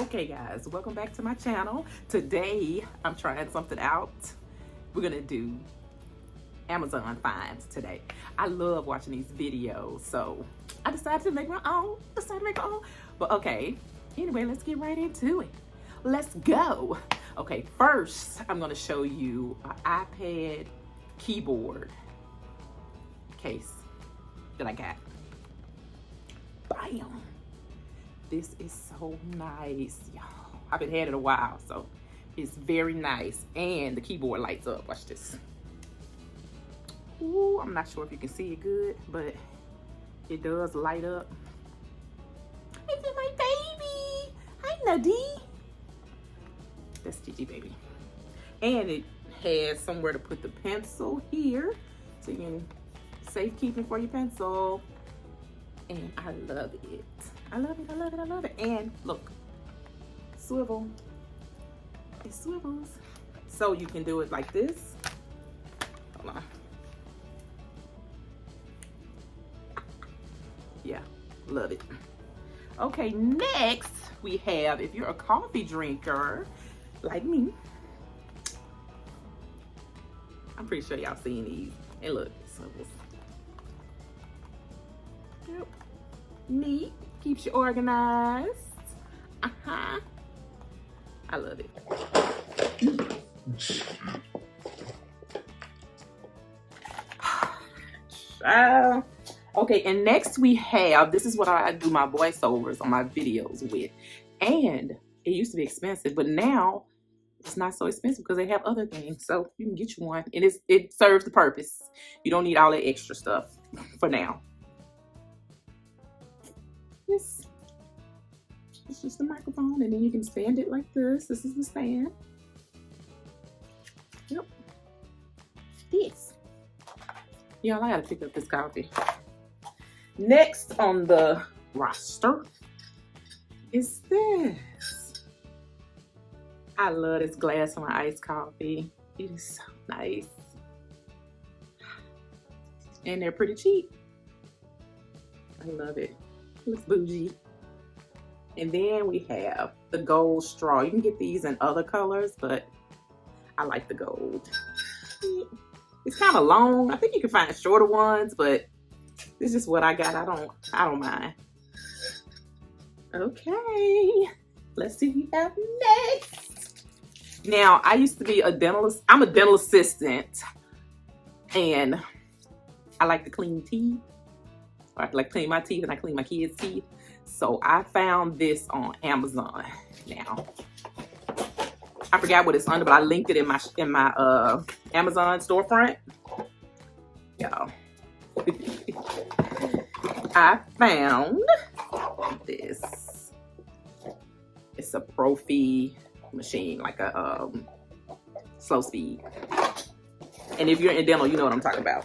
Okay guys, welcome back to my channel. Today I'm trying something out. We're gonna do Amazon finds today. I love watching these videos, so I decided to make my own. But okay, anyway, let's get right into it. Let's go. Okay, first I'm gonna show you an iPad keyboard case that I got. Bam. This is so nice, y'all. I've been had it a while, so it's very nice. And the keyboard lights up. Watch this. Ooh, I'm not sure if you can see it good, but it does light up. This is my baby. Hi, Nadie. That's Gigi, baby. And it has somewhere to put the pencil here, so you can safekeeping for your pencil. And I love it. I love it, I love it, I love it. And look, swivel. It swivels. So you can do it like this. Hold on. Yeah, love it. Okay, next we have, if you're a coffee drinker like me, I'm pretty sure y'all seen these. And look, it swivels. Yep. Neat. Keeps you organized. I love it. Okay, and next we have, this is what I do my voiceovers on my videos with. And it used to be expensive, but now it's not so expensive because they have other things. So you can get you one, and it serves the purpose. You don't need all that extra stuff for now. This is just the microphone, and then you can stand it like this. This is the stand. Yep. This. Y'all, I gotta pick up this coffee. Next on the roster is this. I love this glass of my iced coffee. It is so nice. And they're pretty cheap. I love it. Looks bougie. And then we have the gold straw. You can get these in other colors, but I like the gold. It's kind of long. I think you can find shorter ones, but this is what I got. I don't mind. Okay, let's see what we have next. Now, I used to be a dental. I'm a dental assistant, and I like to clean teeth. I like clean my teeth, and I clean my kids' teeth. So I found this on Amazon. Now, I forgot what it's under, but I linked it in my Amazon storefront. Y'all, I found this. It's a Prophy Machine, like a slow speed. And if you're in dental, you know what I'm talking about.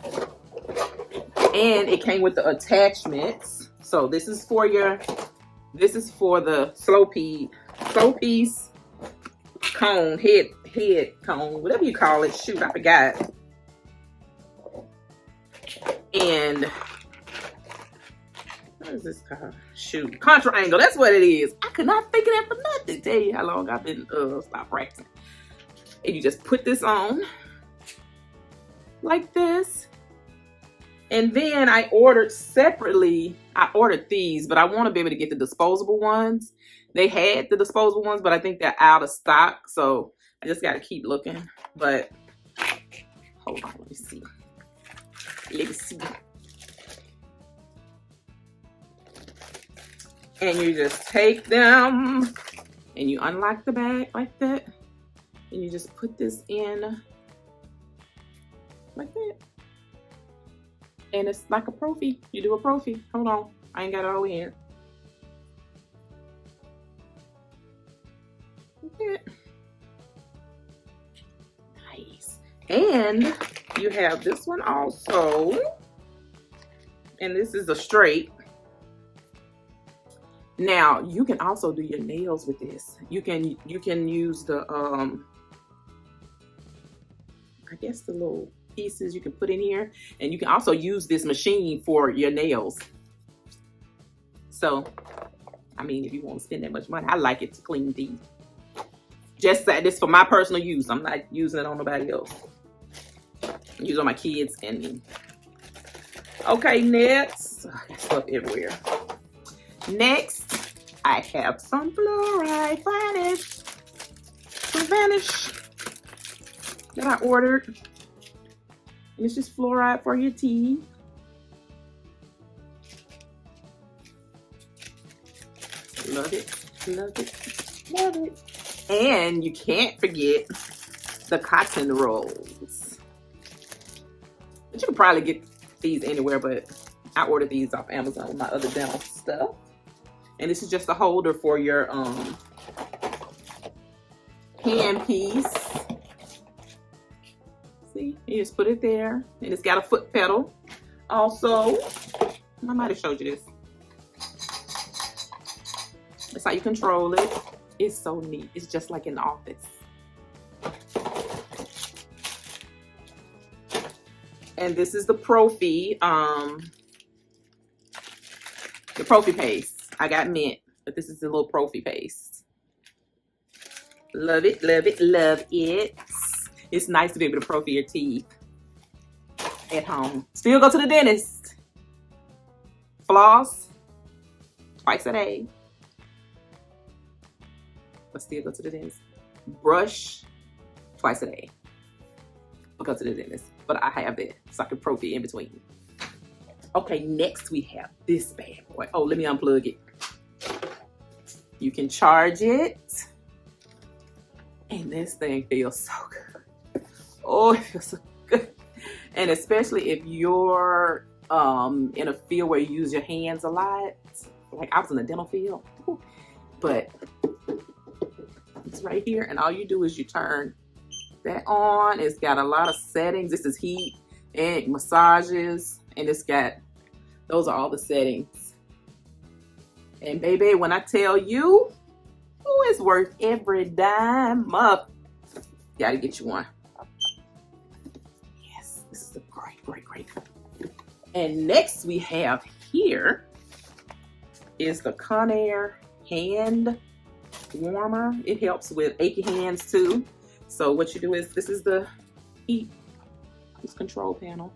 And it came with the attachments. So this is for the slow piece cone, head cone, whatever you call it. Shoot, I forgot. And what is this called? Shoot, contra angle. That's what it is. I could not think of that for nothing. Tell you how long I've been stop practicing. And you just put this on like this. And then I ordered separately, I ordered these, but I want to be able to get the disposable ones. They had the disposable ones, but I think they're out of stock. So I just got to keep looking. But hold on, let me see. Let me see. And you just take them and you unlock the bag like that. And you just put this in like that. And it's like a Prophy. You do a Prophy. Hold on. I ain't got it all in. Okay. Nice. And you have this one also. And this is a straight. Now, you can also do your nails with this. You can use the I guess the little pieces you can put in here, and you can also use this machine for your nails. So I mean, if you want to spend that much money, I like it to clean teeth. Just that this for my personal use. I'm not using it on nobody else. I'm using it on my kids and me. Okay, next. I got stuff everywhere. Next, I have some fluoride vanish that I ordered. And it's just fluoride for your teeth. Love it, love it, love it. And you can't forget the cotton rolls. But you can probably get these anywhere, but I ordered these off Amazon with my other dental stuff. And this is just a holder for your hand piece. See, you just put it there. And it's got a foot pedal. Also, I might have showed you this. That's how you control it. It's so neat. It's just like in the office. And this is the Prophy paste. I got mint, but this is the little Prophy paste. Love it, love it, love it. It's nice to be able to Prophy your teeth at home. Still go to the dentist. Floss twice a day. But still go to the dentist. Brush twice a day. But go to the dentist. But I have it so I can Prophy in between. Okay, next we have this bad boy. Oh, let me unplug it. You can charge it. And this thing feels so good. Oh, it feels so good. And especially if you're in a field where you use your hands a lot. Like I was in the dental field. But it's right here, and all you do is you turn that on. It's got a lot of settings. This is heat and massages, and it's got, those are all the settings. And baby, when I tell you, oh, it's worth every dime up. Gotta get you one. Yes, this is a great. And next we have here is the Conair hand warmer. It helps with achy hands too. So what you do is, this is the heat, this control panel.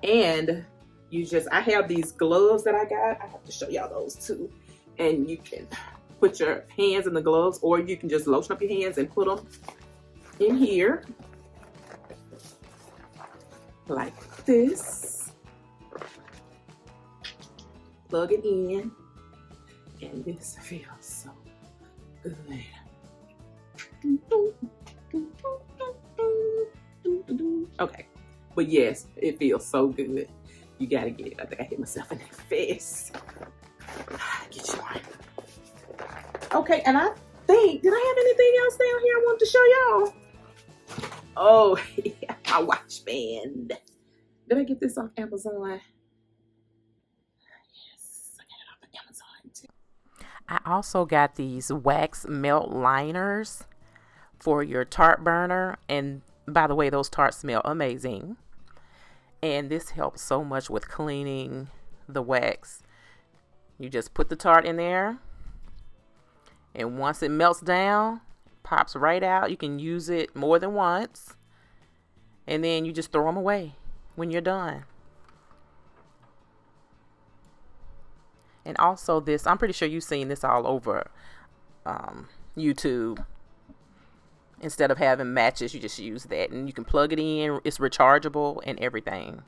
And you just, I have these gloves that I got. I have to show y'all those too. And you can put your hands in the gloves, or you can just lotion up your hands and put them in here. Like this. Plug it in. And this feels so good. Okay, but yes, it feels so good. You gotta get it. I think I hit myself in the face. Get you one. Okay, and I think, did I have anything else down here I wanted to show y'all? Oh, yeah, my watch band. Did I get this off Amazon? Yes, I got it off Amazon too. I also got these wax melt liners for your Tart burner. And by the way, those Tarts smell amazing. And this helps so much with cleaning the wax. You just put the Tart in there. And once it melts down, pops right out. You can use it more than once. And then you just throw them away when you're done. And also this, I'm pretty sure you've seen this all over YouTube. Instead of having matches, you just use that. And you can plug it in. It's rechargeable and everything.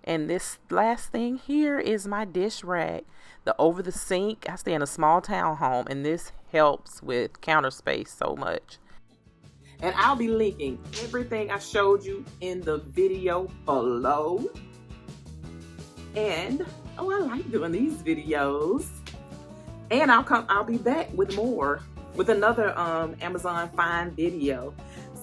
And this last thing here is my dish rack. The over the sink. I stay in a small town home, and this helps with counter space so much. And I'll be linking everything I showed you in the video below. And oh, I like doing these videos. And I'll be back with more, with another Amazon Find video.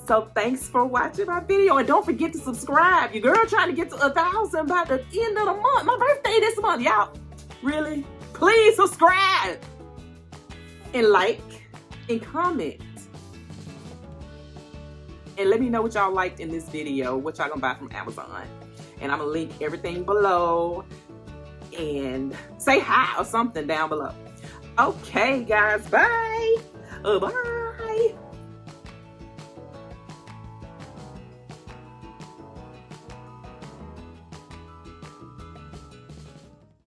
So thanks for watching my video, and don't forget to subscribe. Your girl trying to get to 1,000 by the end of the month. My birthday this month, y'all. Really? Please subscribe and like and comment. And let me know what y'all liked in this video, what y'all gonna buy from Amazon. And I'm gonna link everything below, and say hi or something down below. Okay, guys, bye. Bye.